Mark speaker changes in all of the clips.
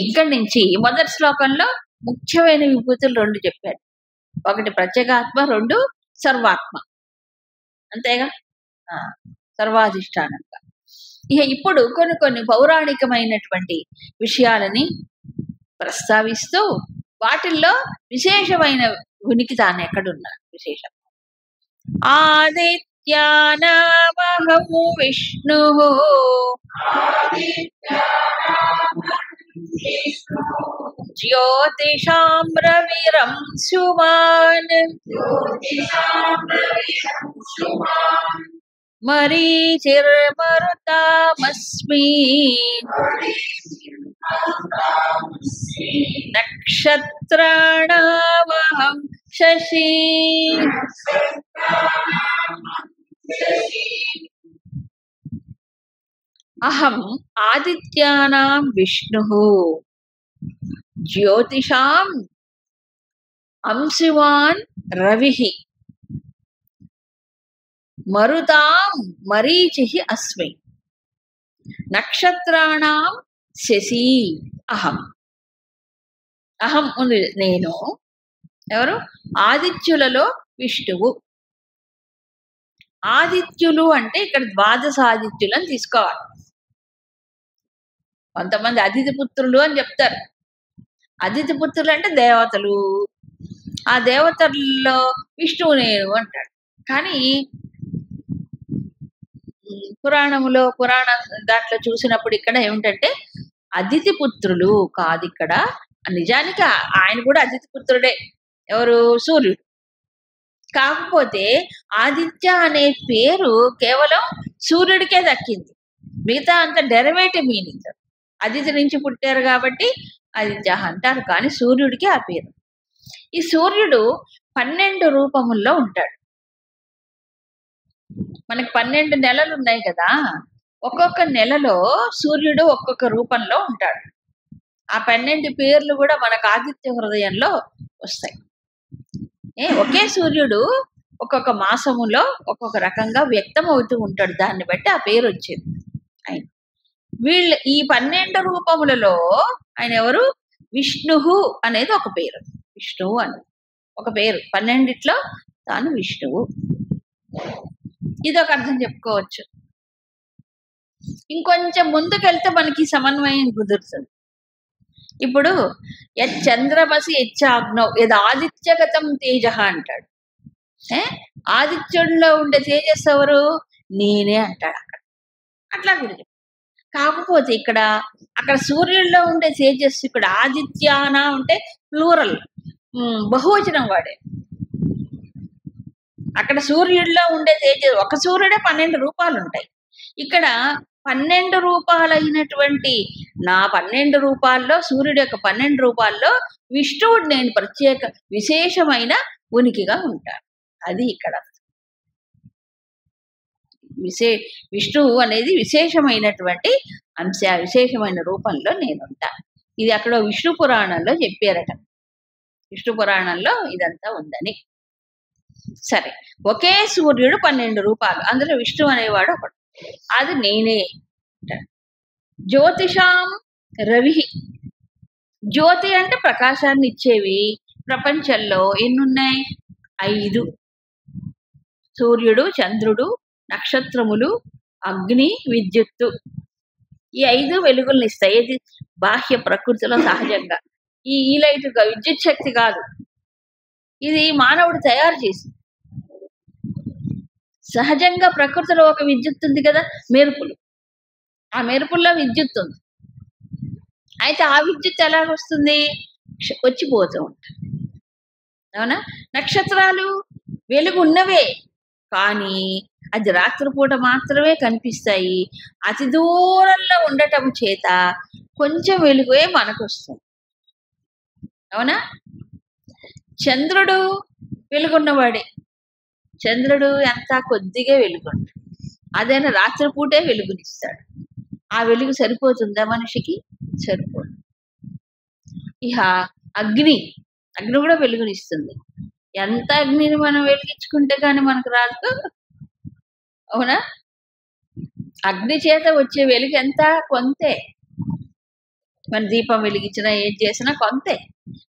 Speaker 1: ఇక్కడి నుంచి మొదటి శ్లోకంలో ముఖ్యమైన విభూతులు రెండు చెప్పారు. ఒకటి ప్రత్యేగాత్మ, రెండు సర్వాత్మ. అంతేగా, సర్వాధిష్టానంగా. ఇప్పుడు కొన్ని పౌరాణికమైనటువంటి విషయాలని ప్రస్తావిస్తూ వాటిల్లో విశేషమైన ఉనికి తాను ఎక్కడున్నాడు విశేషం. ఆదిత్యానామహము విష్ణు జ్యోతిషాం రవిరంశుమాన్ మరీచిర్మరుతామస్మి నక్షత్రాణామహం శశి. అహం ఆదిత్యానాం విష్ణుః జ్యోతిషాం అంశుమాన్ రవిః మరుతాం మరీచిః అస్మి నక్షత్రాణాం శశి. అహం ఉంది నేను. ఎవరు? ఆదిత్యులలో విష్ణువు. ఆదిత్యులు అంటే ఇక్కడ ద్వాదశాదిత్యులను తీసుకోవాలి. కొంతమంది అతిథి పుత్రులు అని చెప్తారు. అతిథి పుత్రులు అంటే దేవతలు. ఆ దేవతల్లో విష్ణువు నేను అంటాడు. కానీ పురాణ దాంట్లో చూసినప్పుడు ఇక్కడ ఏమిటంటే అతిథి పుత్రులు కాదు. ఇక్కడ నిజానికి ఆయన కూడా అతిథి పుత్రుడే. ఎవరు? సూర్యుడు. కాకపోతే ఆదిత్య అనే పేరు కేవలం సూర్యుడికే దక్కింది. మిగతా అంత డెరివేటివ్ మీనింగ్. అదితి నుంచి పుట్టారు కాబట్టి ఆదిత్య అంటారు, కానీ సూర్యుడికి ఆ పేరు. ఈ సూర్యుడు 12 రూపముల్లో ఉంటాడు. మనకి 12 నెలలు ఉన్నాయి కదా, ఒక్కొక్క నెలలో సూర్యుడు ఒక్కొక్క రూపంలో ఉంటాడు. ఆ 12 పేర్లు కూడా మనకు ఆదిత్య హృదయంలో వస్తాయి. ఒకే సూర్యుడు ఒక్కొక్క మాసములో ఒక్కొక్క రకంగా వ్యక్తం అవుతూ ఉంటాడు. దాన్ని బట్టి ఆ పేరు వచ్చింది ఆయన. ఈ 12 రూపములలో ఆయన ఎవరు? విష్ణువు అనేది ఒక పేరు. విష్ణువు అని ఒక పేరు. 12 తాను విష్ణువు. ఇదొక అర్థం చెప్పుకోవచ్చు. ఇంకొంచెం ముందుకెళ్తే మనకి సమన్వయం కుదురుతుంది. ఇప్పుడు చంద్రమసి యచ్చాగ్నౌ యద్ ఆదిత్యగతం తేజ అంటాడు. ఆదిత్యుడిలో ఉండే తేజస్సు ఎవరు? నేనే అంటాడు అక్కడ. అట్లా కూడా. కాకపోతే అక్కడ సూర్యుడిలో ఉండే తేజస్సు ఇక్కడ ఆదిత్యాన అంటే ప్లూరల్, బహువచనం వాడే. అక్కడ సూర్యుడిలో ఉండే తేజస్సు ఒక సూర్యుడే 12 రూపాలు ఉంటాయి. ఇక్కడ 12 రూపాలైనటువంటి నా 12 రూపాల్లో, సూర్యుడి యొక్క 12 రూపాల్లో విష్ణువుడు నేను ప్రత్యేక విశేషమైన ఉనికిగా ఉంటాను. అది ఇక్కడ విష్ణువు అనేది విశేషమైనటువంటి అంశ, విశేషమైన రూపంలో నేను ఉంటాను. ఇది అక్కడ విష్ణు పురాణంలో చెప్పారట. విష్ణు పురాణంలో ఇదంతా ఉందని. సరే, ఒకే సూర్యుడు 12 రూపాలు, అందులో విష్ణు అనేవాడు ఒకడు. అది నేనే. జ్యోతిషాం రవి. జ్యోతి అంటే ప్రకాశాన్ని ఇచ్చేవి. ప్రపంచంలో ఎన్నున్నాయి? 5. సూర్యుడు, చంద్రుడు, నక్షత్రములు, అగ్ని, విద్యుత్తు. ఈ 5 వెలుగులను ఇస్తాయి. ఇది బాహ్య ప్రకృతిలో సహజంగా. ఈ లైట్ విద్యుత్ శక్తి కాదు, ఇది మానవుడు తయారు చేసి. సహజంగా ప్రకృతిలో ఒక విద్యుత్ ఉంది కదా, మెరుపులు. ఆ మెరుపుల్లో విద్యుత్ ఉంది. అయితే ఆ విద్యుత్ ఎలాగొస్తుంది? వచ్చిపోతూ ఉంటుంది. అవునా? నక్షత్రాలు వెలుగు ఉన్నవే, కానీ అది రాత్రిపూట మాత్రమే కనిపిస్తాయి. అతి దూరంలో ఉండటం చేత కొంచెం వెలుగే మనకు వస్తుంది. అవునా? చంద్రుడు వెలుగున్నవాడే. చంద్రుడు ఎంత కొద్దిగా వెలుగుంటాడు. అదైనా రాత్రిపూటే వెలుగునిస్తాడు. ఆ వెలుగు సరిపోతుందా మనిషికి? సరిపోదు. ఇక అగ్ని కూడా వెలుగునిస్తుంది. ఎంత అగ్నిని మనం వెలిగించుకుంటే కానీ మనకు రాదు. అవునా? అగ్ని చేత వచ్చే వెలుగు ఎంత? కొంతే. మన దీపం వెలిగించినా ఏది చేసినా కొంతే,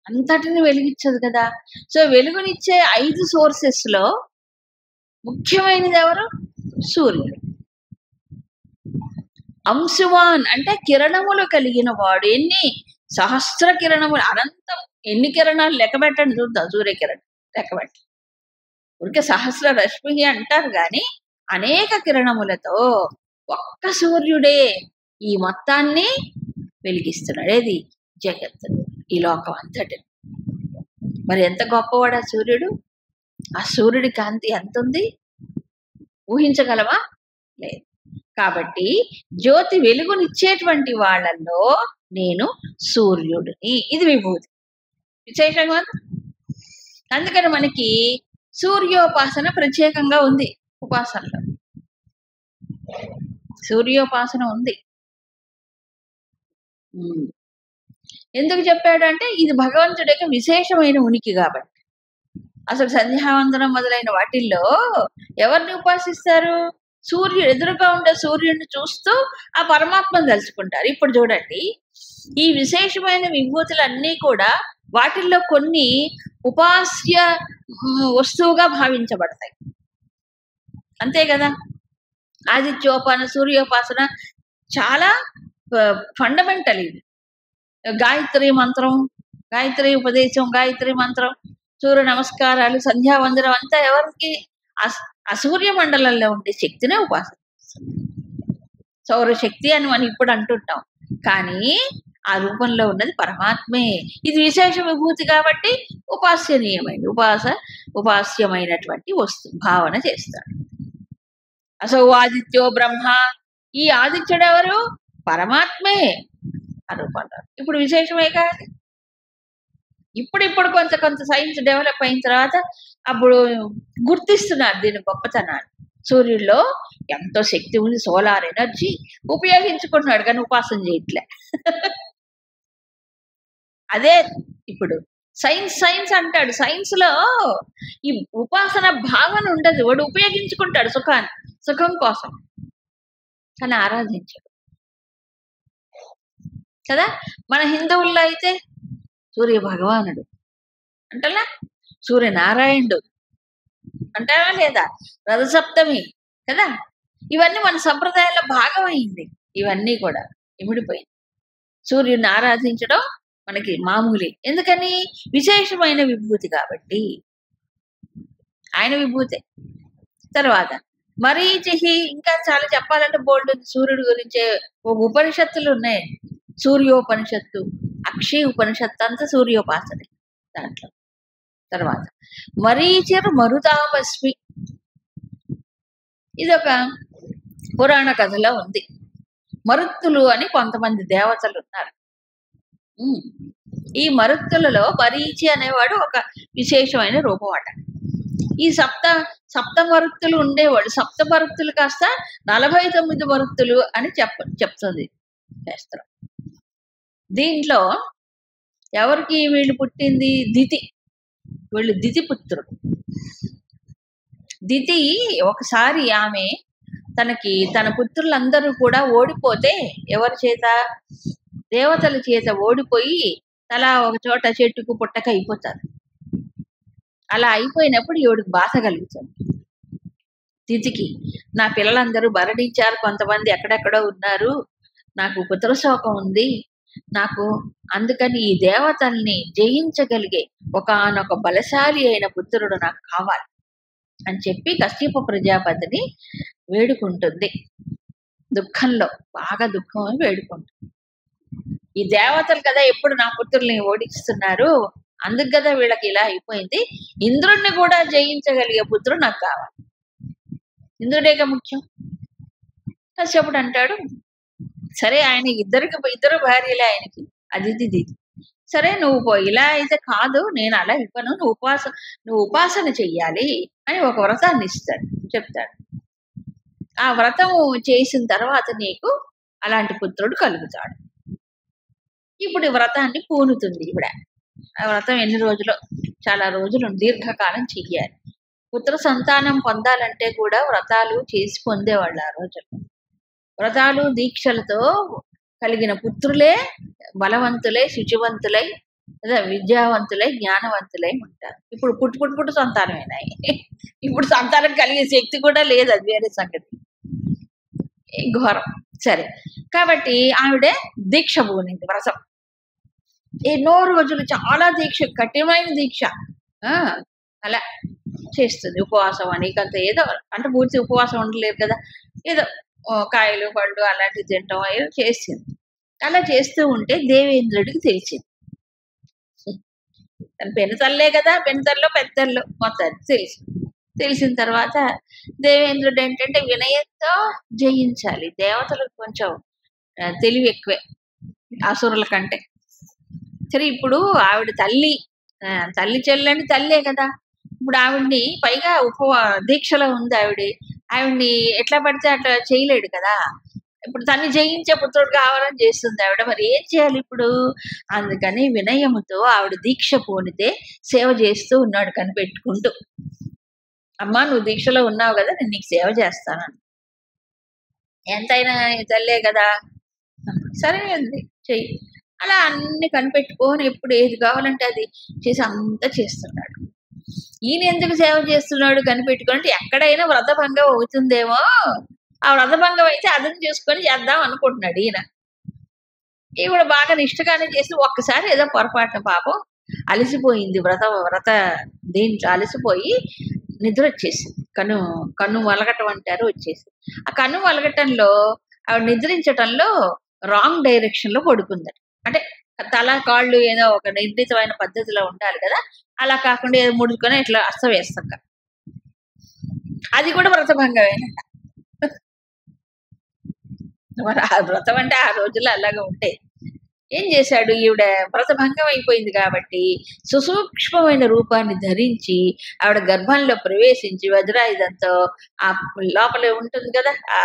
Speaker 1: అంతటిని వెలిగించదు కదా. సో వెలుగునిచ్చే 5 సోర్సెస్ లో ముఖ్యమైనది ఎవరు? సూర్యుడు. అంశువాన్ అంటే కిరణములు కలిగిన వాడు. ఎన్ని సహస్ర కిరణములు, అనంతం. ఎన్ని కిరణాలు లెక్క పెట్టండి చూద్దాం. సూర్యకిరణం లెక్క పెట్టండి. ఊరికే సహస్ర రశ్మి అంటారు కానీ అనేక కిరణములతో ఒక్క సూర్యుడే ఈ మొత్తాన్ని వెలిగిస్తున్నాడు. ఏది? జగత్తు, ఈ లోకం అంతటి. మరి ఎంత గొప్పవాడు ఆ సూర్యుడు! ఆ సూర్యుడి కాంతి ఎంత ఉంది ఊహించగలవా? లేదు. కాబట్టి జ్యోతి వెలుగునిచ్చేటువంటి వాళ్ళల్లో నేను సూర్యుడిని. ఇది విభూతి విశేషంగా. అందుకని మనకి సూర్యోపాసన ప్రత్యేకంగా ఉంది. ఉపాసనలో సూర్యోపాసన ఉంది. ఎందుకు చెప్పాడంటే ఇది భగవంతుడి యొక్క విశేషమైన ఉనికి కాబట్టి. అసలు సంధ్యావందనం మొదలైన వాటిల్లో ఎవరిని ఉపాసిస్తారు? సూర్యుడు ఎదురుగా ఉండే సూర్యుడిని చూస్తూ ఆ పరమాత్మను తలుచుకుంటారు. ఇప్పుడు చూడండి, ఈ విశేషమైన విభూతులన్నీ కూడా వాటిల్లో కొన్ని ఉపాస్య వస్తువుగా భావించబడతాయి. అంతే కదా. ఆదిత్యోపాసన, సూర్యోపాసన చాలా ఫండమెంటల్. ఇది గాయత్రి మంత్రం, గాయత్రి ఉపదేశం, గాయత్రి మంత్రం, సూర్య నమస్కారాలు, సంధ్యావందనం అంతా ఎవరికి? అసూర్య మండలంలో ఉండే శక్తినే ఉపాసన. సౌరశక్తి అని మనం ఇప్పుడు అంటుంటాం, కానీ ఆ రూపంలో ఉన్నది పరమాత్మే. ఇది విశేష విభూతి కాబట్టి ఉపాస్యనీయమైనది, ఉపాస్యమైనటువంటి భావన చేస్తాడు. అసౌ ఆదిత్యో బ్రహ్మ. ఈ ఆదిత్యుడు ఎవరు? పరమాత్మే ఆ రూపంలో. ఇప్పుడు విశేషమే కాదు. ఇప్పుడు కొంత సైన్స్ డెవలప్ అయిన తర్వాత అప్పుడు గుర్తిస్తున్నారు దీని గొప్పతనాన్ని. సూర్యుడిలో ఎంతో శక్తి ఉంది, సోలార్ ఎనర్జీ ఉపయోగించుకుంటున్నాడు, కానీ ఉపాసన చేయట్లే. అదే ఇప్పుడు సైన్స్ అంటాడు. సైన్స్ లో ఈ ఉపాసన భావన ఉండదు. వాడు ఉపయోగించుకుంటాడు సుఖం కోసం, కానీ ఆరాధించాడు కదా. మన హిందువుల్లో అయితే సూర్య భగవానుడు అంటలా, సూర్యనారాయణుడు అంటారా లేదా, రథసప్తమి కదా. ఇవన్నీ మన సంప్రదాయాల్లో భాగమైంది. ఇవన్నీ కూడా ఇమిడిపోయింది. సూర్యుడిని ఆరాధించడం మనకి మామూలే. ఎందుకని? విశేషమైన విభూతి కాబట్టి, ఆయన విభూతే. తర్వాత మరీచిహి, ఇంకా చాలా చెప్పాలంటే బోల్డ్ సూర్యుడి గురించే ఒక ఉపనిషత్తులు ఉన్నాయి. సూర్యోపనిషత్తు, అక్షయ ఉపనిషత్తు అంతా సూర్యోపాసనే దాంట్లో. తర్వాత మరీచిర్ మరుతామస్మి, ఇదొక పురాణ కథలో ఉంది. మరుత్తులు అని కొంతమంది దేవతలు ఉన్నారు. ఈ మరుత్తులలో మరీచి అనేవాడు ఒక విశేషమైన రూపం అట. ఈ సప్త మరుత్తులు ఉండేవాడు. సప్త మరుత్తులు కాస్త 49 మరుత్తులు అని చెప్తుంది శాస్త్రం. దీంట్లో ఎవరికి వీళ్ళు పుట్టింది? దితి. వీళ్ళు దితి పుత్రుడు. దితి ఒకసారి ఆమె తన పుత్రులందరూ కూడా ఓడిపోతే, ఎవరి చేత? దేవతల చేత ఓడిపోయి తలా ఒక చోట చెట్టుకు పుట్టక అయిపోతారు. అలా అయిపోయినప్పుడు ఈవిడికి బాధ కలుగుతుంది దితికి. నా పిల్లలందరూ మరణించారు, కొంతమంది ఎక్కడెక్కడో ఉన్నారు, నాకు పుత్రశోకం ఉంది, నాకు అందుకని ఈ దేవతల్ని జయించగలిగే ఒకానొక బలశాలి అయిన పుత్రుడు నాకు కావాలి అని చెప్పి కశ్యప ప్రజాపతిని వేడుకుంటుంది. దుఃఖంలో, బాగా దుఃఖం అని వేడుకుంటుంది. ఈ దేవతలు కదా ఎప్పుడు నా పుత్రుల్ని ఓడిస్తున్నారు, అందుకు కదా వీళ్ళకి ఇలా అయిపోయింది. ఇంద్రుడిని కూడా జయించగలిగే పుత్రుడు నాకు కావాలి. ఇంద్రుడేగా ముఖ్యం. కశ్యపుడు అంటాడు, సరే ఆయన ఇద్దరు భార్యలే ఆయనకి, అదితి దితి. సరే నువ్వు పో, ఇలా అయితే కాదు, నేను అలా ఇవ్వను, నువ్వు ఉపాసన చెయ్యాలి అని ఒక వ్రతాన్ని చెప్తాడు. ఆ వ్రతము చేసిన తర్వాత నీకు అలాంటి పుత్రుడు కలుగుతాడు. ఇప్పుడు ఈ వ్రతాన్ని పూనుతుంది ఈవిడ. ఆ వ్రతం ఎన్ని రోజులు? చాలా రోజులు, దీర్ఘకాలం చెయ్యాలి. పుత్ర సంతానం పొందాలంటే కూడా వ్రతాలు చేసి పొందేవాళ్ళు ఆ రోజుల్లో. వ్రతాలు దీక్షలతో కలిగిన పుత్రులే బలవంతులై, శుచివంతులై, విద్యావంతులై, జ్ఞానవంతులై ఉంటారు. ఇప్పుడు పుట్టు సంతానమేనాయి. ఇప్పుడు సంతానం కలిగే శక్తి కూడా లేదు, అది వేరే సంగతి. ఘోరం. సరే, కాబట్టి ఆవిడ దీక్ష పూనింది, వ్రతం. ఎన్నో రోజులు చాలా దీక్ష, కఠినమైన దీక్ష అలా చేస్తుంది. ఉపవాసం అని కొంత ఏదో, అంటే పూర్తి ఉపవాసం ఉండలేరు కదా, ఏదో కాయలు పళ్ళు అలాంటివి తినటం ఏదో చేసింది. అలా చేస్తూ ఉంటే దేవేంద్రుడికి తెలిసింది. పెనుతల్లే కదా, పెనుతల్లో పెద్దల్లో మొత్తానికి తెలిసిన తర్వాత దేవేంద్రుడు ఏంటంటే వినయంతో జయించాలి. దేవతలకు కొంచెం తెలివి ఎక్కువే అసురుల కంటే. సరే, ఇప్పుడు ఆవిడ తల్లి చెల్లని తల్లే కదా, ఇప్పుడు ఆవిడ్ని పైగా దీక్షలో ఉంది ఆవిడ్ని ఎట్లా పడితే అట్లా చేయలేడు కదా. ఇప్పుడు తన్ని జయించే పుత్రుడు కావాలని చేస్తుంది ఆవిడ. మరి ఏం చేయాలి ఇప్పుడు? అందుకని వినయముతో ఆవిడ దీక్ష పూనితే సేవ చేస్తూ ఉన్నాడు కనిపెట్టుకుంటూ. అమ్మా, నువ్వు దీక్షలో ఉన్నావు కదా, నేను నీకు సేవ చేస్తానని. ఎంతైనా తల్లే కదా, సరే అంది, చెయ్యి. అలా అన్ని కనిపెట్టుకొని ఎప్పుడు ఏది కావాలంటే అది చేసి అంతా చేస్తున్నాడు. ఈయన ఎందుకు సేవ చేస్తున్నాడు కనిపెట్టుకుంటే, ఎక్కడైనా వ్రతభంగం అవుతుందేమో, ఆ వ్రతభంగం అయితే అర్థం చేసుకొని చేద్దాం అనుకుంటున్నాడు ఈయన. ఈవిడ బాగా నిష్ఠగానే చేసి ఒక్కసారి ఏదో పొరపాటున పాపం అలసిపోయింది, వ్రత దీంట్లో అలసిపోయి నిద్ర వచ్చేసింది. కన్ను మలగటం అంటారు, వచ్చేసి ఆ కన్ను మలగటంలో ఆవిడ నిద్రించటంలో రాంగ్ డైరెక్షన్ లో పడుకుందట. అంటే తల కాళ్ళు ఏదో ఒక నిర్ణీతమైన పద్ధతిలో ఉండాలి కదా, అలా కాకుండా ఏదో ముడుచుకొని ఇట్లా అస్తవ్యస్తంగా, అది కూడా వ్రతభంగమేనట. మరి ఆ వ్రతం అంటే ఆ రోజుల్లో అలాగే ఉంటాయి. ఏం చేశాడు, ఈవిడ వ్రతభంగం అయిపోయింది కాబట్టి సుసూక్ష్మమైన రూపాన్ని ధరించి ఆవిడ గర్భంలో ప్రవేశించి వజ్రాయుధంతో ఆ లోపలే ఉంటుంది కదా ఆ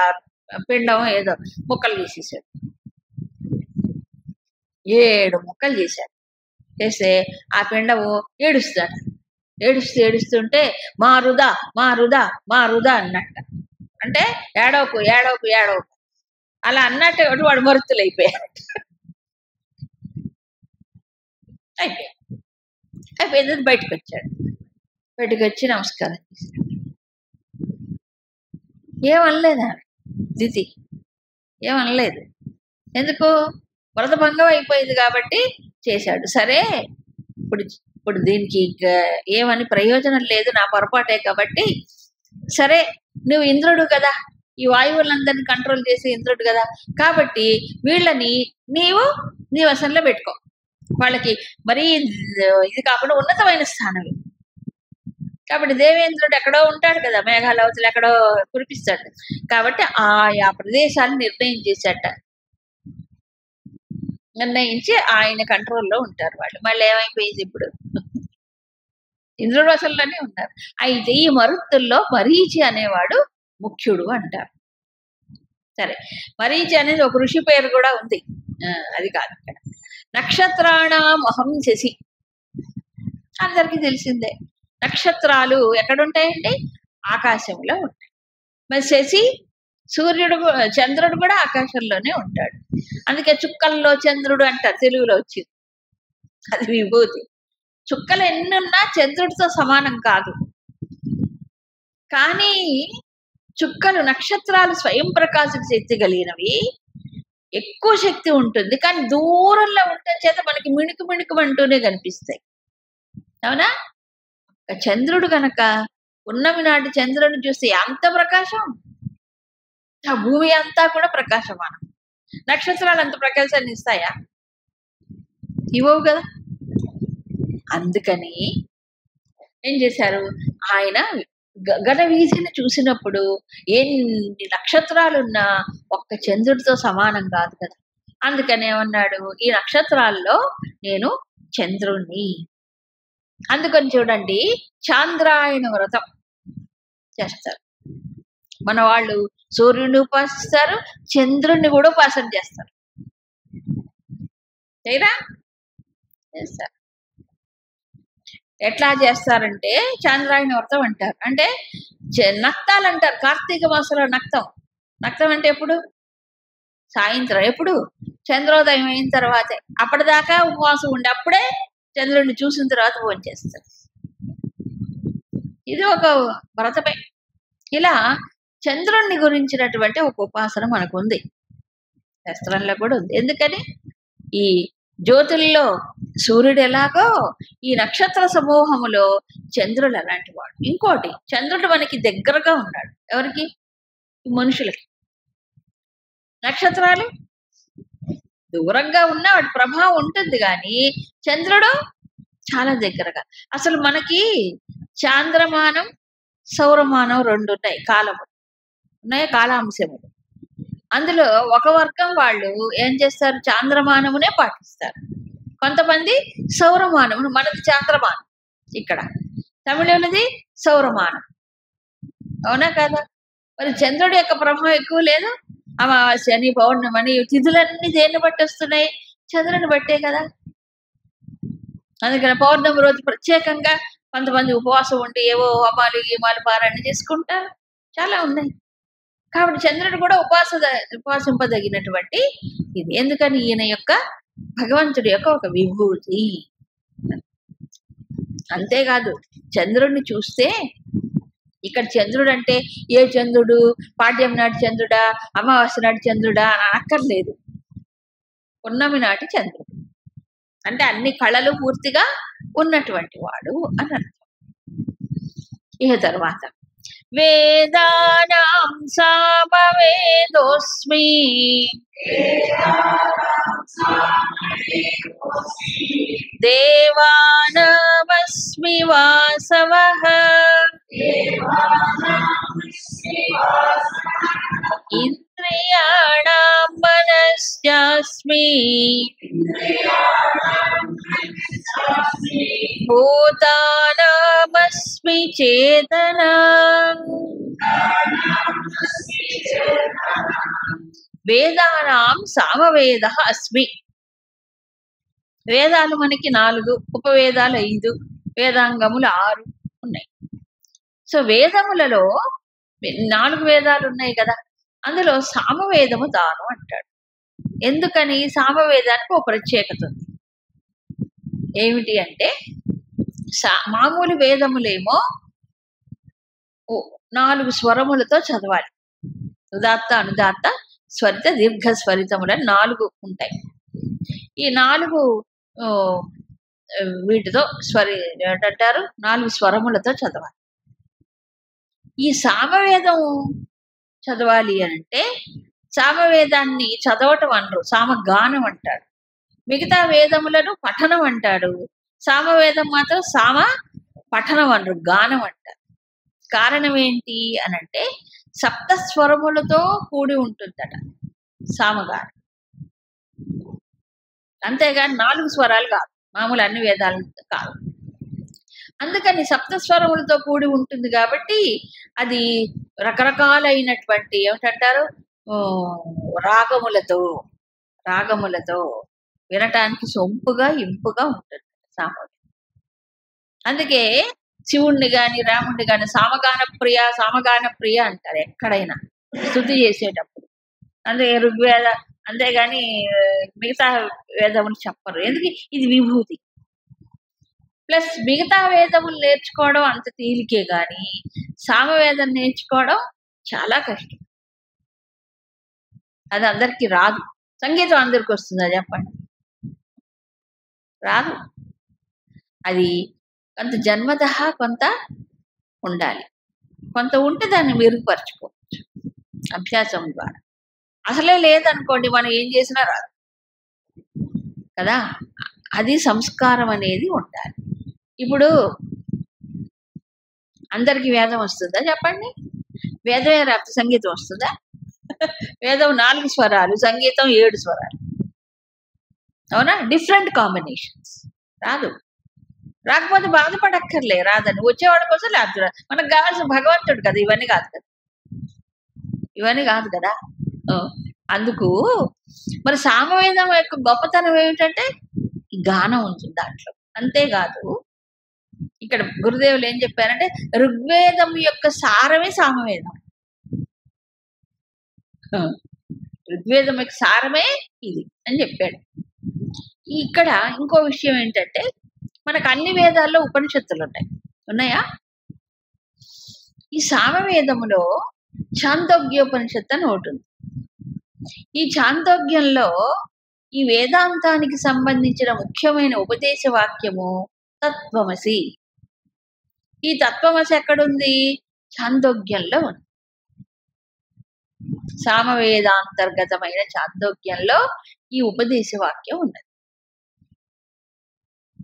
Speaker 1: పిండం ఏదో ముక్కలు చేసేసాడు. 7 ముక్కలు చేశాడు. చేస్తే ఆ పిండము ఏడుస్తుంటే మారుదా అన్నట్ట. అంటే ఏడవకు అలా అన్నట్టు వాడు మరుతులు అయిపోయాడు. అయిపోయింది. బయటకు వచ్చి నమస్కారం చేశాడు. ఏమనలేదు దితి, ఏమనలేదు. ఎందుకు? వ్రతభంగం అయిపోయింది కాబట్టి చేశాడు. సరే, ఇప్పుడు దీనికి ఏమని ప్రయోజనం లేదు, నా పొరపాటే కాబట్టి, సరే నువ్వు ఇంద్రుడు కదా, ఈ వాయువులందరినీ కంట్రోల్ చేసే ఇంద్రుడు కదా, కాబట్టి వీళ్ళని నీ వశంలో పెట్టుకో. వాళ్ళకి మరీ ఇది కాకుండా ఉన్నతమైన స్థానం. కాబట్టి దేవేంద్రుడు ఎక్కడో ఉంటాడు కదా, మేఘాల అవతల ఎక్కడో కురిపిస్తాడు. కాబట్టి ఆయా ప్రదేశాలను నిర్ణయించి ఆయన కంట్రోల్లో ఉంటారు వాళ్ళు. మళ్ళీ ఏమైపోయింది, ఇప్పుడు ఇంద్రుడు వశంలోనే ఉన్నారు. అయితే ఈ మరుత్తుల్లో మరీచి అనేవాడు ముఖ్యుడు అంటారు. సరే, మరీచి అనేది ఒక ఋషి పేరు కూడా ఉంది, అది కాదు ఇక్కడ. నక్షత్రాణం అహం శశి, అందరికీ తెలిసిందే. నక్షత్రాలు ఎక్కడుంటాయండి? ఆకాశంలో ఉంటాయి. మరి శశి, చంద్రుడు కూడా ఆకాశంలోనే ఉంటాడు. అందుకే చుక్కల్లో చంద్రుడు అంటారు, తెలుగులో వచ్చింది. అది విభూతి. చుక్కలు ఎన్నున్నా చంద్రుడితో సమానం కాదు. కానీ చుక్కలు, నక్షత్రాలు స్వయం ప్రకాశక శక్తి కలిగినవి, ఎక్కువ శక్తి ఉంటుంది. కానీ దూరంలో ఉండటం చేత మనకి మిణుకు కనిపిస్తాయి. అవునా? చంద్రుడు గనక ఉన్నమి నాటి చంద్రుడిని చూస్తే ఎంత ప్రకాశం, ఆ భూమి అంతా కూడా ప్రకాశమానం. నక్షత్రాలు అంత ప్రకాశాన్ని ఇస్తాయా? ఇవ్వవు కదా. అందుకని ఏం చేశారు, ఆయన గగన వీధిని చూసినప్పుడు ఎన్ని నక్షత్రాలున్నా ఒక్క చంద్రుడితో సమానం కాదు కదా. అందుకని ఏమన్నాడు, ఈ నక్షత్రాల్లో నేను చంద్రుణ్ణి. అందుకని చూడండి, చాంద్రాయణ వ్రతం చేస్తారు మన వాళ్ళు. సూర్యుడిని ఉపాసిస్తారు, చంద్రుణ్ణి కూడా ఉపాసన చేస్తారు. చేస్తారు. ఎట్లా చేస్తారంటే చాంద్రాయణ వ్రతం అంటారు. అంటే నక్తాలు అంటారు. కార్తీక మాసంలో నక్తం అంటే ఎప్పుడు? సాయంత్రం. ఎప్పుడు? చంద్రోదయం అయిన తర్వాతే. అప్పటిదాకా ఉపవాసం ఉండి అప్పుడే చంద్రుడిని చూసిన తర్వాత భోంచేస్తారు. ఇది ఒక వ్రతమే. ఇలా చంద్రుణ్ణి గురించినటువంటి ఒక ఉపాసన మనకు ఉంది, శాస్త్రంలో కూడా ఉంది. ఎందుకని ఈ జ్యోతుల్లో సూర్యుడు ఎలాగో ఈ నక్షత్ర సమూహములో చంద్రుడు అలాంటి వాడు. ఇంకోటి, చంద్రుడు మనకి దగ్గరగా ఉన్నాడు. ఎవరికి? మనుషులకి. నక్షత్రాలు దూరంగా ఉన్న వాటి ప్రభావం ఉంటుంది, కానీ చంద్రుడు చాలా దగ్గరగా. అసలు మనకి చాంద్రమానం సౌరమానం రెండు ఉన్నాయి, కాలములు ఉన్నాయి, కాలాంశములు. అందులో ఒక వర్గం వాళ్ళు ఏం చేస్తారు, చాంద్రమానమునే పాటిస్తారు. కొంతమంది సౌరమానమును, మనది చాంద్రమానం, ఇక్కడ తమిళులది సౌరమానం. అవునా కదా? మరి చంద్రుడి యొక్క ప్రభావం ఎక్కువ లేదు. అమావాస్య అని, పౌర్ణమని, తిథులన్నీ దేన్ని బట్టి వస్తున్నాయి? చంద్రుని బట్టే కదా. అందుకని పౌర్ణమి రోజు ప్రత్యేకంగా కొంతమంది ఉపవాసం ఉండి ఏవో హోమాలు గీమాలు పారాయణ చేసుకుంటారు, చాలా ఉన్నాయి. కాబట్టి చంద్రుడు కూడా ఉపాసింపదగినటువంటి ఇది. ఎందుకని ఈయన యొక్క భగవంతుడి యొక్క ఒక విభూతి. అంతేకాదు, చంద్రుడిని చూస్తే ఇక్కడ చంద్రుడు అంటే ఏ చంద్రుడు, పాడ్యం నాటి చంద్రుడా, అమావాస్య నాటి చంద్రుడా అని అక్కర్లేదు. పున్నమి నాటి చంద్రుడు అంటే అన్ని కళలు పూర్తిగా ఉన్నటువంటి వాడు అని అర్థం. ఇక తర్వాత వేదానాం సామవేదోస్మి దేవానామస్మి వాసవః ఇంద్రియాణాం మనస్యాస్మి భూతానామస్మి చేతనా. వేదానాం సామవేద అస్మి. వేదాలు మనకి 4, ఉపవేదాలు 5, వేదాంగములు 6 ఉన్నాయి. సో వేదములలో 4 వేదాలు ఉన్నాయి కదా, అందులో సామవేదము తాను అంటాడు. ఎందుకని? సామవేదానికి ఒక ప్రత్యేకత ఉంది. ఏమిటి అంటే, మామూలు వేదములేమో 4 స్వరములతో చదవాలి. ఉదాత్త, అనుదాత్త, స్వరిత, దీర్ఘ స్వరితములని 4 ఉంటాయి. ఈ 4 వీటితో ఏంటంటారు, 4 స్వరములతో చదవాలి. ఈ సామవేదం చదవాలి అంటే సామవేదాన్ని చదవటం అనరు, సామగానం అంటాడు. మిగతా వేదములను పఠనం అంటాడు, సామవేదం మాత్రం సామ పఠనం అనరు, గానం అంటారు. కారణం ఏంటి అనంటే సప్తస్వరములతో కూడి ఉంటుందట సామగానం. అంతేగాని 4 స్వరాలు కాదు, మామూలు అన్ని వేదాలు కాదు. అందుకని సప్తస్వరములతో కూడి ఉంటుంది కాబట్టి అది రకరకాలైనటువంటి ఏమిటంటారు, రాగములతో వినటానికి సొంపుగా ఇంపుగా ఉంటుంది సామవేదం. అందుకే శివుణ్ణి గాని రాముణ్ణి గాని సామగాన ప్రియ అంటారు ఎక్కడైనా స్తుతి చేసేటప్పుడు. అందుకే ఋగ్వేద, అంతేగాని మిగతా వేదములు చెప్పరు. ఎందుకు? ఇది విభూతి. ప్లస్ మిగతా వేదములు నేర్చుకోవడం అంత తేలికే కానీ సామవేదం నేర్చుకోవడం చాలా కష్టం. అది అందరికీ రాదు. సంగీతం అందరికి వస్తుందా చెప్పండి? రాదు. అది కొంత జన్మతః కొంత ఉండాలి, కొంత ఉంటే దాన్ని మెరుగుపరచుకోవచ్చు అభ్యాసం ద్వారా. అసలే లేదనుకోండి, మనం ఏం చేసినా రాదు కదా. అది సంస్కారం అనేది ఉండాలి. ఇప్పుడు అందరికి వేదం వస్తుందా చెప్పండి? వేదమే రాకపోతే సంగీతం వస్తుందా? వేదం 4 స్వరాలు, సంగీతం 7 స్వరాలు. అవునా? Different combinations. రాదు. రాకపోతే బాధపడక్కర్లే, రాదని. వచ్చేవాడి కోసం లేకపోతే మనకు కావాల్సిన భగవంతుడు కదా, ఇవన్నీ కాదు కదా. అందుకు మరి సామవేదం యొక్క గొప్పతనం ఏమిటంటే గానం ఉంటుంది దాంట్లో. అంతేకాదు, ఇక్కడ గురుదేవులు ఏం చెప్పారంటే ఋగ్వేదం యొక్క సారమే సామవేదం. ఋగ్వేదముకి సారమే ఇది అని చెప్పాడు. ఇక్కడ ఇంకో విషయం ఏంటంటే, మనకు అన్ని వేదాల్లో ఉపనిషత్తులు ఉన్నాయా? ఈ సామవేదములో ఛాందోగ్యోపనిషత్తు అని ఒకటి ఉంది. ఈ ఛాందోగ్యంలో ఈ వేదాంతానికి సంబంధించిన ముఖ్యమైన ఉపదేశ వాక్యము తత్వమసి. ఈ తత్వమసి ఎక్కడుంది? ఛాందోగ్యంలో ఉంది. సామవేదాంతర్గతమైన ఛాందోగ్యంలో ఈ ఉపదేశ వాక్యం ఉన్నది.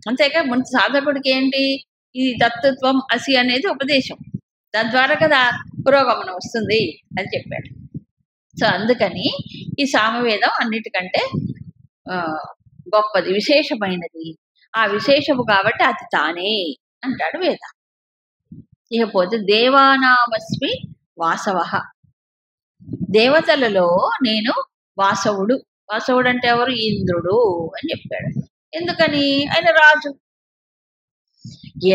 Speaker 1: అంతేకా ముందు సాధకుడికి ఏంటి? ఈ తత్వం అసి అనేది ఉపదేశం, దాని ద్వారా కదా పురోగమనం వస్తుంది అని చెప్పాడు. సో అందుకని ఈ సామవేదం అన్నిటికంటే గొప్పది, విశేషమైనది. ఆ విశేషము కాబట్టి అది తానే అంటాడు వేద. ఇకపోతే దేవానామస్మి వాసవ. దేవతలలో నేను వాసవుడు. వాసవుడు అంటే ఎవరు? ఇంద్రుడు అని చెప్పాడు. ఎందుకని? ఆయన రాజు.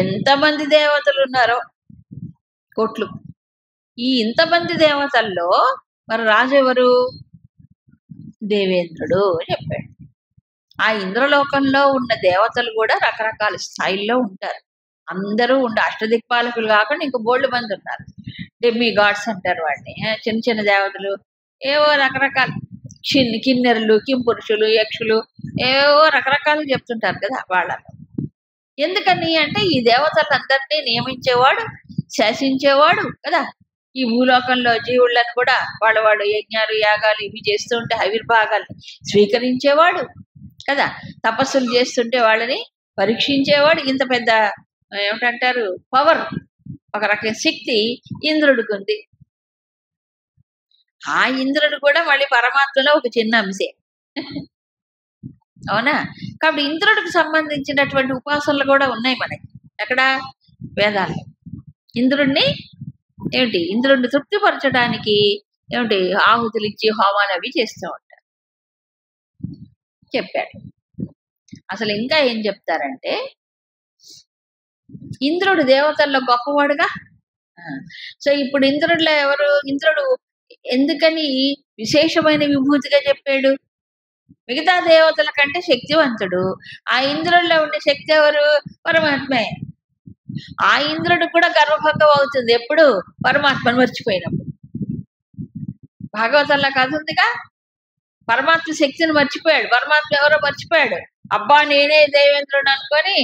Speaker 1: ఎంతమంది దేవతలు ఉన్నారో కోట్లు. ఈ ఇంతమంది దేవతల్లో మరి రాజు ఎవరు? దేవేంద్రుడు అని చెప్పాడు. ఆ ఇంద్రలోకంలో ఉన్న దేవతలు కూడా రకరకాల స్థాయిల్లో ఉంటారు. అందరూ అష్టదిక్పాలకులు కాకుండా ఇంకో బోల్డ్ మంది ఉన్నారు. డెమ్మి గాడ్స్ అంటారు వాడిని. చిన్న చిన్న దేవతలు ఏవో రకరకాల కిన్నెరులు, కింపురుషులు, యక్షులు ఏవో రకరకాలు చెప్తుంటారు కదా వాళ్ళను. ఎందుకని అంటే ఈ దేవతలందరినీ నియమించేవాడు, శాసించేవాడు కదా. ఈ భూలోకంలో జీవులను కూడా వాళ్ళు యజ్ఞాలు యాగాలు ఇవి చేస్తుంటే ఆవిర్భాగాల్ని స్వీకరించేవాడు కదా. తపస్సులు చేస్తుంటే వాళ్ళని పరీక్షించేవాడు. ఇంత పెద్ద ఏమిటంటారు పవర్, ఒక రకమైన శక్తి ఇంద్రుడికి ఉంది. ఆ ఇంద్రుడు కూడా మళ్ళీ పరమాత్మలో ఒక చిన్న అంశే. అవునా? కాబట్టి ఇంద్రుడికి సంబంధించినటువంటి ఉపాసనలు కూడా ఉన్నాయి మనకి ఎక్కడ? వేదాల్లో. ఇంద్రుడిని తృప్తిపరచడానికి ఆహుతులు ఇచ్చి హోమాలు అవి చేస్తూ ఉంటారు చెప్పాడు. అసలు ఇంకా ఏం చెప్తారంటే, ఇంద్రుడు దేవతల్లో గొప్పవాడుగా. సో ఇప్పుడు ఇంద్రుడిలో ఎవరు? ఇంద్రుడు ఎందుకని విశేషమైన విభూతిగా చెప్పాడు? మిగతా దేవతల కంటే శక్తివంతుడు. ఆ ఇంద్రుడిలో ఉండే శక్తి ఎవరు? పరమాత్మే. ఆ ఇంద్రుడు కూడా గర్వభంగం అవుతుంది ఎప్పుడు? పరమాత్మను మర్చిపోయినప్పుడు. భాగవతంలో కథ ఉందిగా, పరమాత్మ శక్తిని మర్చిపోయాడు. పరమాత్మ ఎవరో మర్చిపోయాడు. అబ్బా నేనే దేవేంద్రుడు అనుకొని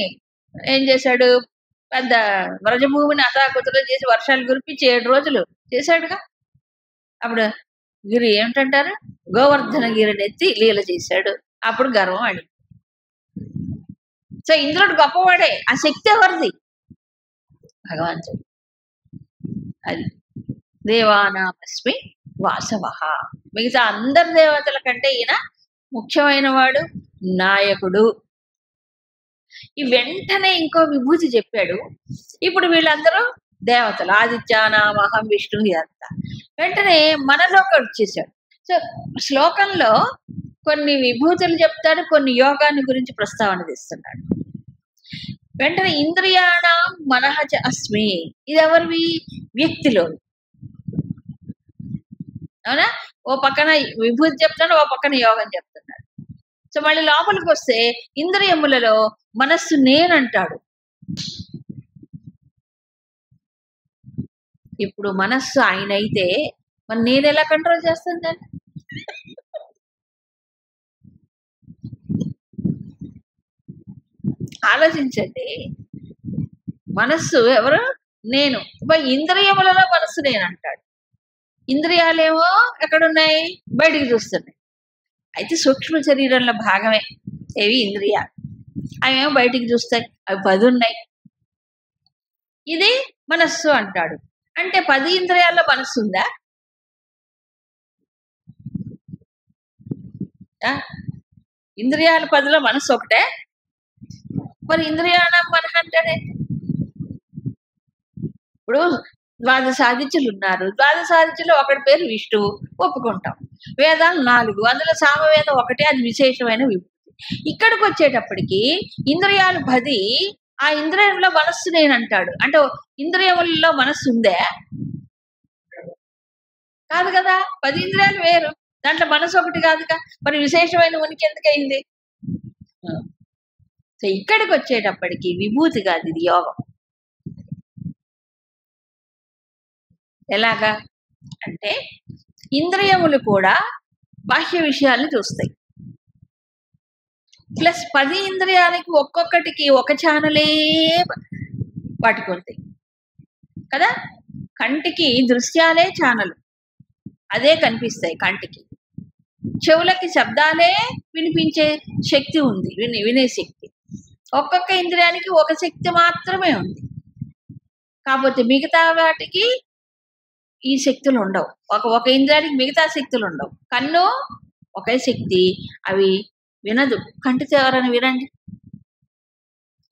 Speaker 1: ఏం చేశాడు? పెద్ద వ్రజభూమిని అతాకుతులు చేసి వర్షాలు కురిపించి 7 రోజులు చేశాడుగా. అప్పుడు గిరి ఏమిటంటారు? గోవర్ధన గిరిని ఎత్తి లీల చేశాడు. అప్పుడు గర్వం అడి. సో ఇంద్రుడు గొప్పవాడే. ఆ శక్తి ఎవరిది? భగవంతుడు. అది దేవానామస్మి వాసవ. మిగతా అందరి దేవతల కంటే ఈయన ముఖ్యమైన వాడు, నాయకుడు. ఈ వెంటనే ఇంకో విభూతి చెప్పాడు. ఇప్పుడు వీళ్ళందరూ దేవతలు, ఆదిత్యానామహం విష్ణు, ఇదంతా వెంటనే మనలోకి వచ్చేసాడు. సో శ్లోకంలో కొన్ని విభూతులు చెప్తాడు, కొన్ని యోగాన్ని గురించి ప్రస్తావన చేస్తున్నాడు. వెంటనే ఇంద్రియాణం మనహచ అస్మి. ఇది ఎవరివి? వ్యక్తిలో. అవునా? ఓ పక్కన విభూతి చెప్తాడు, ఓ పక్కన యోగం చెప్తున్నాడు. సో మళ్ళీ లోపలికి వస్తే ఇంద్రియములలో మనస్సు నేనంటాడు. ఇప్పుడు మనస్సు ఆయన అయితే మరి నేను ఎలా కంట్రోల్ చేస్తాను దాన్ని? ఆలోచించండి. మనస్సు ఎవరు? నేను. ఇంద్రియములలో మనస్సు నేనంటాడు. ఇంద్రియాలేమో ఎక్కడున్నాయి? బయటికి చూస్తున్నాయి. అయితే సూక్ష్మ శరీరంలో భాగమే ఏవి? ఇంద్రియాలు. అవేమో బయటికి చూస్తాయి. అవి 10 ఉన్నాయి. ఇది మనస్సు అంటాడు. అంటే 10 ఇంద్రియాల్లో మనస్సు ఉందా? ఇంద్రియాలు 10లో మనస్సు ఒకటే. మరి ఇంద్రియాణం మనహ అంటాడే. ఇప్పుడు 12 ఆదిత్యులు ఉన్నారు. 12 ఆదిత్యులు ఒకటి పేరు విష్ణువు, ఒప్పుకుంటాం. వేదాలు 4, అందులో సామవేదం ఒకటే, అది విశేషమైన విభూతి. ఇక్కడికి వచ్చేటప్పటికి ఇంద్రియాలు 10, ఆ ఇంద్రియంలో మనస్సు నేనంటాడు. అంటే ఇంద్రియములలో మనస్సు ఉందే? కాదు కదా. 10 ఇంద్రియాలు వేరు, దాంట్లో మనసు ఒకటి కాదుగా, మరి విశేషమైన ఉనికి ఎందుకయింది? సో ఇక్కడికి వచ్చేటప్పటికి విభూతి కాదు, ఇది యోగం. ఎలాగా అంటే ఇంద్రియములు కూడా బాహ్య విషయాలను చూస్తాయి. ప్లస్ 10 ఇంద్రియాలకి ఒక్కొక్కటికి ఒక ఛానలే వాటికి ఉంటాయి కదా. కంటికి దృశ్యాలే ఛానల్, అదే కనిపిస్తాయి కంటికి. చెవులకి శబ్దాలే వినిపించే శక్తి ఉంది, వినే శక్తి. ఒక్కొక్క ఇంద్రియానికి ఒక శక్తి మాత్రమే ఉంది. కాకపోతే మిగతా వాటికి ఈ శక్తులు ఉండవు. ఒక ఇంద్రియానికి మిగతా శక్తులు ఉండవు. కన్ను ఒకే శక్తి, అవి వినదు. కంటితో ఎవరైనా వినండి,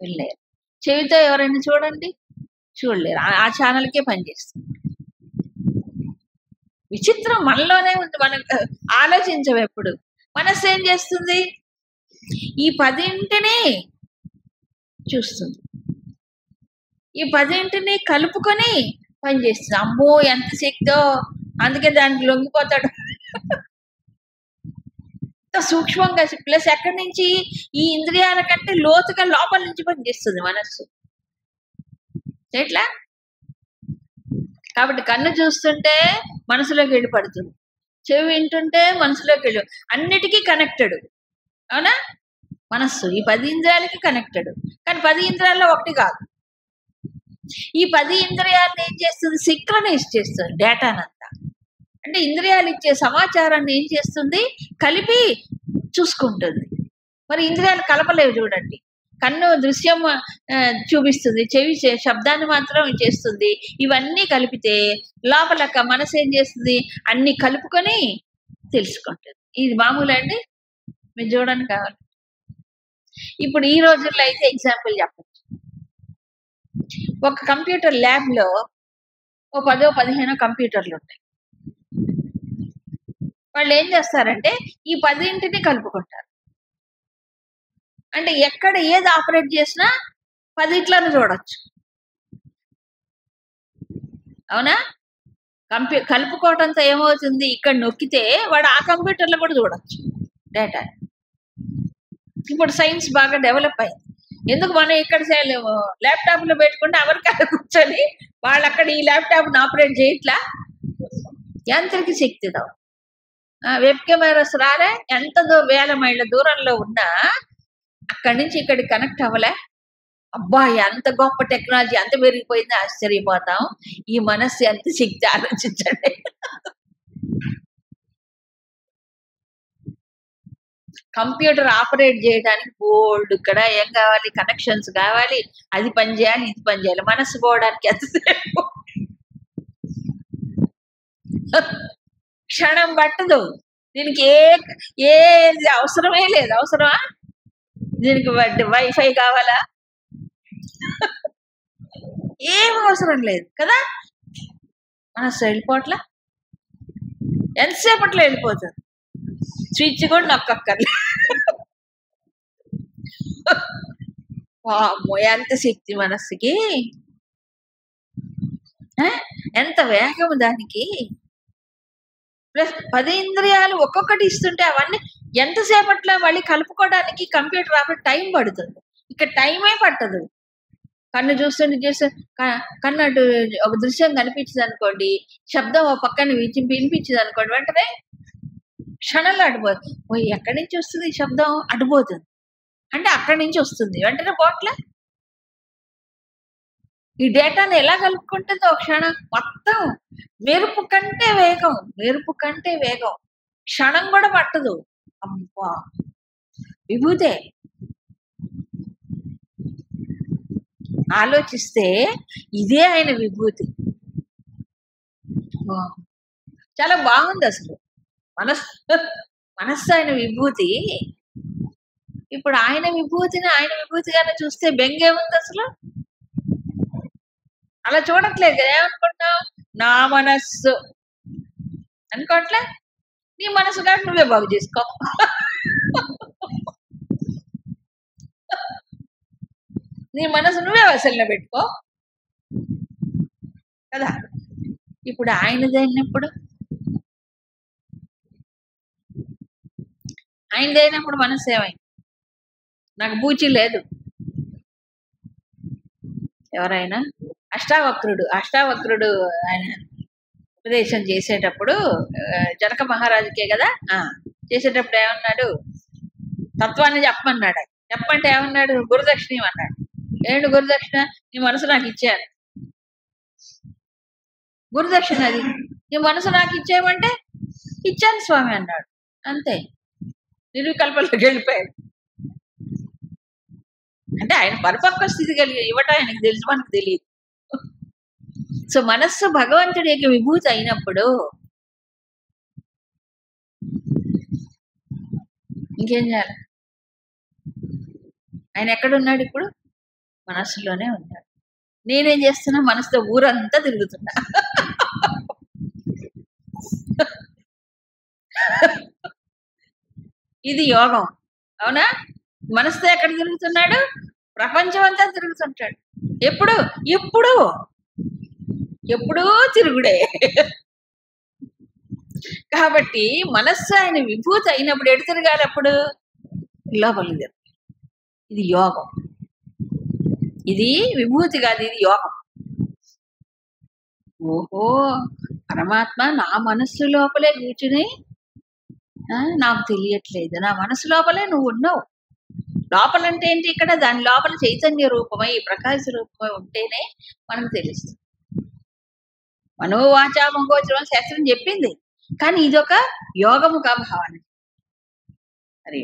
Speaker 1: వినలేరు. చెవితో ఎవరైనా చూడండి, చూడలేరు. ఆ ఛానల్కే పనిచేస్తుంది. విచిత్రం మనలోనే ఉంది. మనం ఆలోచించం ఎప్పుడు. మనస్సు ఏం చేస్తుంది? ఈ 10 చూస్తుంది, ఈ 10 కలుపుకొని పనిచేస్తుంది. అమ్మో ఎంత శక్తో, అందుకే దానికి లొంగిపోతాడు. సూక్ష్మంగా ప్లస్ ఎక్కడి నుంచి? ఈ ఇంద్రియాల కంటే లోతుగా లోపల నుంచి పనిచేస్తుంది మనస్సు. ఎట్లా? కాబట్టి కన్ను చూస్తుంటే మనసులోకి వెళ్ళి పడుతుంది, చెవి వింటుంటే మనసులోకి వెళ్ళి, అన్నిటికీ కనెక్టెడ్. అవునా? మనస్సు ఈ 10 ఇంద్రియాలకి కనెక్టెడ్. కానీ 10 ఇంద్రియాల్లో ఒకటి కాదు. ఈ 10 ఇంద్రియాలను ఏం చేస్తుంది? సింక్రనైజ్ చేస్తుంది డేటానంతా. అంటే ఇంద్రియాలు ఇచ్చే సమాచారాన్ని ఏం చేస్తుంది? కలిపి చూసుకుంటుంది. మరి ఇంద్రియాలు కలపలేవు చూడండి. కన్ను దృశ్యం చూపిస్తుంది, చెవి శబ్దాన్ని మాత్రం చేస్తుంది. ఇవన్నీ కలిపితే లోపల మనసు ఏం చేస్తుంది? అన్ని కలుపుకొని తెలుసుకుంటుంది. ఇది మామూలు అండి, మీరు చూడండి కావాలి. ఇప్పుడు ఈ రోజుల్లో అయితే ఎగ్జాంపుల్ చెప్పచ్చు. ఒక కంప్యూటర్ ల్యాబ్ లో 10-15 కంప్యూటర్లు ఉంటాయి. వాళ్ళు ఏం చేస్తారంటే ఈ 10 కలుపుకుంటారు. అంటే ఎక్కడ ఏది ఆపరేట్ చేసినా 10 చూడొచ్చు. అవునా? కలుపుకోవడంతో ఏమవుతుంది? ఇక్కడ నొక్కితే వాడు ఆ కంప్యూటర్లో కూడా చూడొచ్చు డేటా. ఇప్పుడు సైన్స్ బాగా డెవలప్ అయింది. ఎందుకు మనం ఇక్కడ ల్యాప్టాప్ లో పెట్టుకుంటే అమెరికాలో కూర్చొని వాళ్ళు అక్కడ ఈ ల్యాప్టాప్ ఆపరేట్ చేయట్లా? యాంత్రిక శక్తితో వెబ్ కెమెరాస్ రాలే, ఎంత వేల మైళ్ళ దూరంలో ఉన్నా అక్కడి నుంచి ఇక్కడికి కనెక్ట్ అవ్వలే. అబ్బా ఎంత గొప్ప టెక్నాలజీ, ఎంత పెరిగిపోయింది, ఆశ్చర్యపోతాం. ఈ మనస్సు ఎంత శక్తి ఆలోచించండి. కంప్యూటర్ ఆపరేట్ చేయడానికి బోల్డ్ ఇక్కడ ఏం కావాలి? కనెక్షన్స్ కావాలి, అది పని చేయాలి, ఇది పని చేయాలి. మనస్సు పోవడానికి ఎంతసేపు? క్షణం పట్టదు. దీనికి ఏది అవసరమే లేదు. అవసరమా? దీనికి వైఫై కావాలా? ఏం అవసరం లేదు కదా. మనస్సు వెళ్ళిపోవట్లా, ఎంతసేపట్లో వెళ్ళిపోతుంది. స్విచ్ కూడా నొక్కక్కర్లేదు. ఎంత శక్తి మనస్సుకి, ఎంత వేగం దానికి. ప్లస్ 10 ఇంద్రియాలు ఒక్కొక్కటి ఇస్తుంటే అవన్నీ ఎంతసేపట్లో మళ్ళీ కలుపుకోవడానికి కంప్యూటర్ ఆపరేట్ టైం పడుతుంది. ఇక్కడ టైమే పట్టదు. కన్ను చూస్తుంటే కన్ను అటు ఒక దృశ్యం కనిపించింది అనుకోండి, శబ్దం ఒక పక్కన వినిపించింది అనుకోండి, వెంటనే క్షణంలో అడిపోతుంది. ఎక్కడి నుంచి వస్తుంది ఈ శబ్దం? అడిపోతుంది. అంటే అక్కడి నుంచి వస్తుంది, వెంటనే పోట్లే. ఈ డేటాను ఎలా కలుపుకుంటుందో ఒక క్షణం మొత్తం. మెరుపు కంటే వేగం, మెరుపు కంటే వేగం. క్షణం కూడా పట్టదు. అబ్బా, విభూతే. ఆలోచిస్తే ఇదే ఆయన విభూతి. చాలా బాగుంది అసలు. మనస్సు ఆయన విభూతి. ఇప్పుడు ఆయన విభూతిని ఆయన విభూతిగానే చూస్తే బెంగేముంది అసలు? అలా చూడట్లేదు కదా. ఏమనుకుంటున్నావు? నా మనస్సు అనుకోవట్లే. నీ మనసు కాబట్టి నువ్వే బాగు చేసుకో. నీ మనసు నువ్వే వసల్లో పెట్టుకో కదా. ఇప్పుడు ఆయనదైనప్పుడు ఆయనదైనప్పుడు మనస్సు ఏమైంది? నాకు బూచి లేదు. ఎవరైనా అష్టావక్రుడు ఆయన ఉపదేశం చేసేటప్పుడు జనక మహారాజుకే కదా చేసేటప్పుడు ఏమన్నాడు? తత్వాన్ని చెప్పమన్నాడు. చెప్పంటే ఏమన్నాడు? గురుదక్షిణ అన్నాడు. ఏంటి గురుదక్షిణ? నీ మనసు నాకు ఇచ్చాను. గురుదక్షిణ అది. నీ మనసు నాకు ఇచ్చేయమంటే ఇచ్చాను స్వామి అన్నాడు. అంతే, నిర్వికల్పంలోకి వెళ్ళిపోయాడు. అంటే ఆయన పరిపక్వ స్థితి కలిగి ఇవ్వటం ఆయనకు తెలుసు, మనకు తెలియదు. సో మనస్సు భగవంతుడి యొక్క విభూతి అయినప్పుడు ఇంకేం చేయాలి? ఆయన ఎక్కడున్నాడు ఇప్పుడు? మనస్సులోనే ఉన్నాడు. నేనేం చేస్తున్నా? మనసుతో ఊరంతా తిరుగుతున్నా. ఇది యోగం, అవునా? మనసుతో ఎక్కడ తిరుగుతున్నాడు? ప్రపంచం అంతా తిరుగుతుంటాడు. ఎప్పుడు ఎప్పుడూ తిరుగుడే. కాబట్టి మనస్సు ఆయన విభూతి అయినప్పుడు ఎటు తిరగాలి? అప్పుడు లోపలికి తిరగాలి. ఇది యోగం. ఇది విభూతి కాదు, ఇది యోగం. ఓహో, పరమాత్మ నా మనస్సు లోపలే కూర్చుని నాకు తెలియట్లేదు, నా మనసు లోపలే నువ్వు ఉన్నావు. లోపలంటే ఏంటి? ఇక్కడ దాని లోపల చైతన్య రూపమై ప్రకాశ రూపమై ఉంటేనే మనకు తెలుస్తుంది. మనోవాచా మంగోచరం శాస్త్రం చెప్పింది, కానీ ఇదొక యోగముగా భావన. మరి